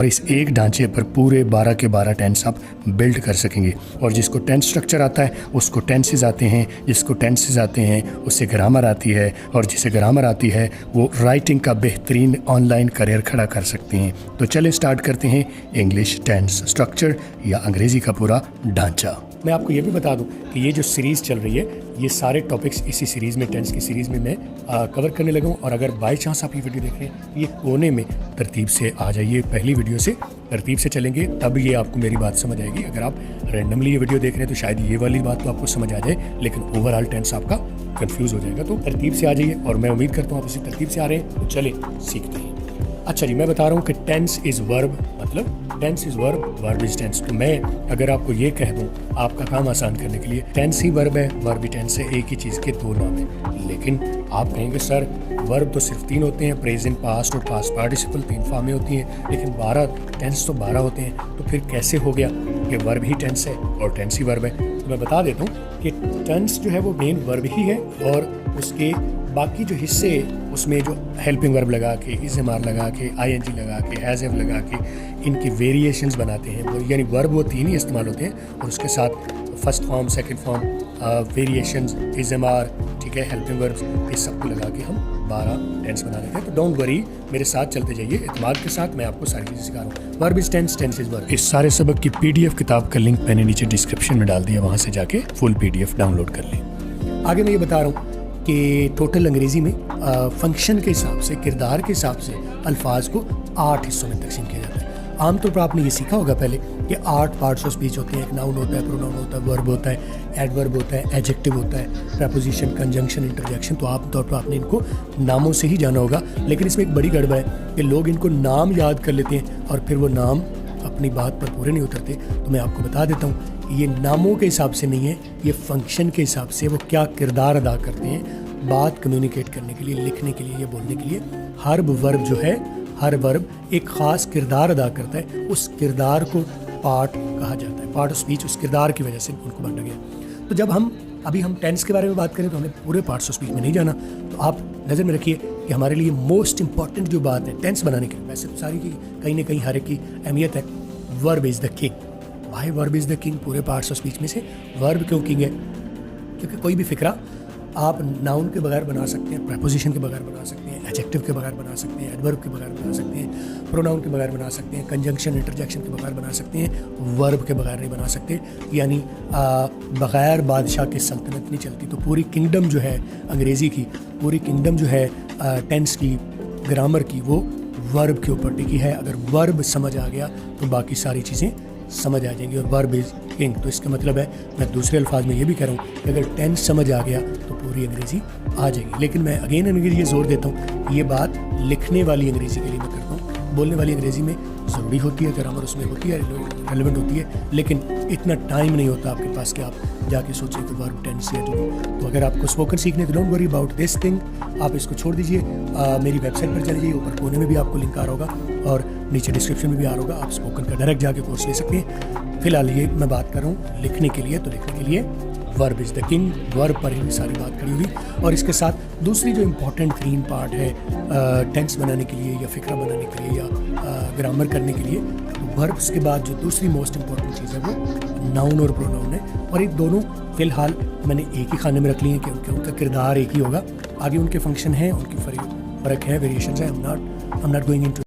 और इस एक ढांचे पर पूरे 12 के 12 टेंस आप बिल्ड कर सकेंगे। और जिसको टेंस स्ट्रक्चर आता है उसको टेंसेस आते हैं, जिसको टेंसेस आते हैं उससे ग्रामर आती है, और जिसे ग्रामर आती है वो राइटिंग का बेहतरीन ऑनलाइन करियर खड़ा कर सकते हैं। तो चलें स्टार्ट करते हैं इंग्लिश टेंस स्ट्रक्चर या अंग्रेज़ी का पूरा ढांचा। मैं आपको ये भी बता दूं कि ये जो सीरीज़ चल रही है ये सारे टॉपिक्स इसी सीरीज़ में, टेंस की सीरीज़ में मैं कवर करने लगा हूँ। और अगर बाय चांस आप ये वीडियो देख रहे हैं ये कोने में तरतीब से आ जाइए, पहली वीडियो से तरतीब से चलेंगे तब ये आपको मेरी बात समझ आएगी। अगर आप रैंडमली ये वीडियो देख रहे हैं तो शायद ये वाली बात तो आपको समझ आ जाए, लेकिन ओवरऑल टेंस आपका कंफ्यूज हो जाएगा। तो तरतीब से आ जाइए और मैं उम्मीद करता हूँ आप इसी तरतीब से आ रहे हैं। तो चले सीखते हैं। अच्छा जी, मैं बता रहा हूँ कि टेंस इज़ वर्ब, मतलब tense is verb, verb is tense. तो मैं अगर आपको ये कह दूँ आपका काम आसान करने के लिए, टेंस ही वर्ब है, वर्ब भी टेंस है, एक ही चीज़ के दो नाम है। लेकिन आप कहेंगे सर वर्ब तो सिर्फ 3 होते हैं, प्रेजेंट, पास्ट और पास्ट पार्टिसिपल 3 फॉर्में होती हैं, लेकिन 12 टेंस तो 12 होते हैं। तो फिर कैसे हो गया कि वर्ब ही टेंस है और टेंस ही वर्ब है? तो मैं बता देता हूँ कि टेंस जो है वो मेन वर्ब ही है, और उसके बाकी जो हिस्से उसमें जो हेल्पिंग वर्ब लगा के, इज़मार लगा के, आईएनजी लगा के, हैज़ हैव लगा के इनकी वेरिएशंस बनाते हैं। वो यानी वर्ब वो 3 ही इस्तेमाल होते हैं और उसके साथ first form, second form, variations, इज़मार, ठीक है, हेल्पिंग वर्ब्स, इस सब को लगा के हम 12 टेंस बना लेते हैं। तो डोंट वरी, मेरे साथ चलते जाइए इत्मीनान के साथ, मैं आपको सारी चीज़ें सिखा रहा हूँ। Verb is tense, tense is verb. इस सारे सबक की PDF किताब का लिंक मैंने नीचे डिस्क्रिप्शन में डाल दिया, वहाँ से जाके फुल PDF डाउनलोड कर लें। आगे मैं ये बता रहा हूँ कि टोटल अंग्रेज़ी में फंक्शन के हिसाब से, किरदार के हिसाब से अल्फाज को 8 हिस्सों में तकसीम किया जाता है। आमतौर पर आपने ये सीखा होगा पहले कि 8 पार्ट्स ऑफ स्पीच होते हैं। एक नाउन होता है, प्रोनाउन होता है, वर्ब होता है, एडवर्ब होता है, एडजेक्टिव होता है, प्रपोजिशन, कंजंक्शन, इंटरजेक्शन। तो आमतौर पर आपने इनको नामों से ही जाना होगा। लेकिन इसमें एक बड़ी गड़बड़ है कि लोग इनको नाम याद कर लेते हैं और फिर वो नाम अपनी बात पर पूरे नहीं उतरते। तो मैं आपको बता देता हूँ ये नामों के हिसाब से नहीं है, ये फंक्शन के हिसाब से वो क्या किरदार अदा करते हैं बात कम्युनिकेट करने के लिए, लिखने के लिए या बोलने के लिए। हर वर्ब जो है, हर वर्ब एक ख़ास किरदार अदा करता है, उस किरदार को पार्ट कहा जाता है। पार्ट ऑफ स्पीच उस किरदार की वजह से उनको बांटा गया। तो जब हम टेंस के बारे में बात करें तो हमें पूरे पार्ट्स ऑफ स्पीच में नहीं जाना। तो आप नज़र में रखिए कि हमारे लिए मोस्ट इंपॉर्टेंट जो बात है टेंस बनाने के लिए, वैसे तो सारी की कहीं ना कहीं हर एक की अहमियत है, वर्ब इज़ द किंग। भाई वर्ब इज़ द किंग पूरे पार्ट्स ऑफ स्पीच में से वर्ब क्यों किंग है? क्योंकि कोई भी फिक्रा आप नाउन के बगैर बना सकते हैं, प्रेपोजिशन के बगैर बना सकते हैं, एडजेक्टिव के बगैर बना सकते हैं, एडवर्ब के बगैर बना सकते हैं, प्रोनाउन के बगैर बना सकते हैं, कंजंक्शन, इंटरजेक्शन के बगैर बना सकते हैं, वर्ब के बगैर नहीं बना सकते। यानी बगैर बादशाह की सल्तनत नहीं चलती। तो पूरी किंगडम जो है अंग्रेज़ी की, पूरी किंगडम जो है टेंस की, ग्रामर की, वो वर्ब के ऊपर टिकी है। अगर वर्ब समझ आ गया तो बाकी सारी चीज़ें समझ आ जाएंगी। और वर्ब इज़ किंग, तो इसका मतलब है, मैं दूसरे अल्फाज में ये भी कह रहा हूँ कि अगर टेंस समझ आ गया तो पूरी अंग्रेज़ी आ जाएगी। लेकिन मैं अगेन अंग्रेज़ी ये जोर देता हूँ, ये बात लिखने वाली अंग्रेज़ी के लिए मैं करता हूँ। बोलने वाली अंग्रेज़ी में ज़रूरी होती है, ग्रामर उसमें होती है, रेलेवेंट होती है, लेकिन इतना टाइम नहीं होता आपके पास कि आप जाके सोचें कि वर्ब टेंस है। तो अगर आपको स्पोकन सीखने तो don't worry about this thing, आप इसको छोड़ दीजिए। मेरी वेबसाइट पर चले जाइए, ऊपर कोने में भी आपको लिंक आ रहा होगा और नीचे डिस्क्रिप्शन में भी आ रहा होगा। आप स्पोकन का डायरेक्ट जाके कोर्स ले सकते हैं। फिलहाल ये मैं बात कर रहा हूँ लिखने के लिए। तो लिखने के लिए verb is the king, verb पर ही सारी बात खड़ी हुई। और इसके साथ दूसरी जो इम्पोर्टेंट 3 पार्ट है टेंस बनाने के लिए या फिक्रा बनाने के लिए या ग्रामर करने के लिए, वर्ब्स के बाद जो दूसरी मोस्ट इम्पॉर्टेंट चीज़ है वो नाउन और प्रोनाउन है। और ये दोनों फ़िलहाल मैंने एक ही खाने में रख लिए हैं क्योंकि उनका किरदार एक ही होगा। आगे उनके फंक्शन हैं, उनकी फ़र्क है, वेरिएशंस है। I am not going into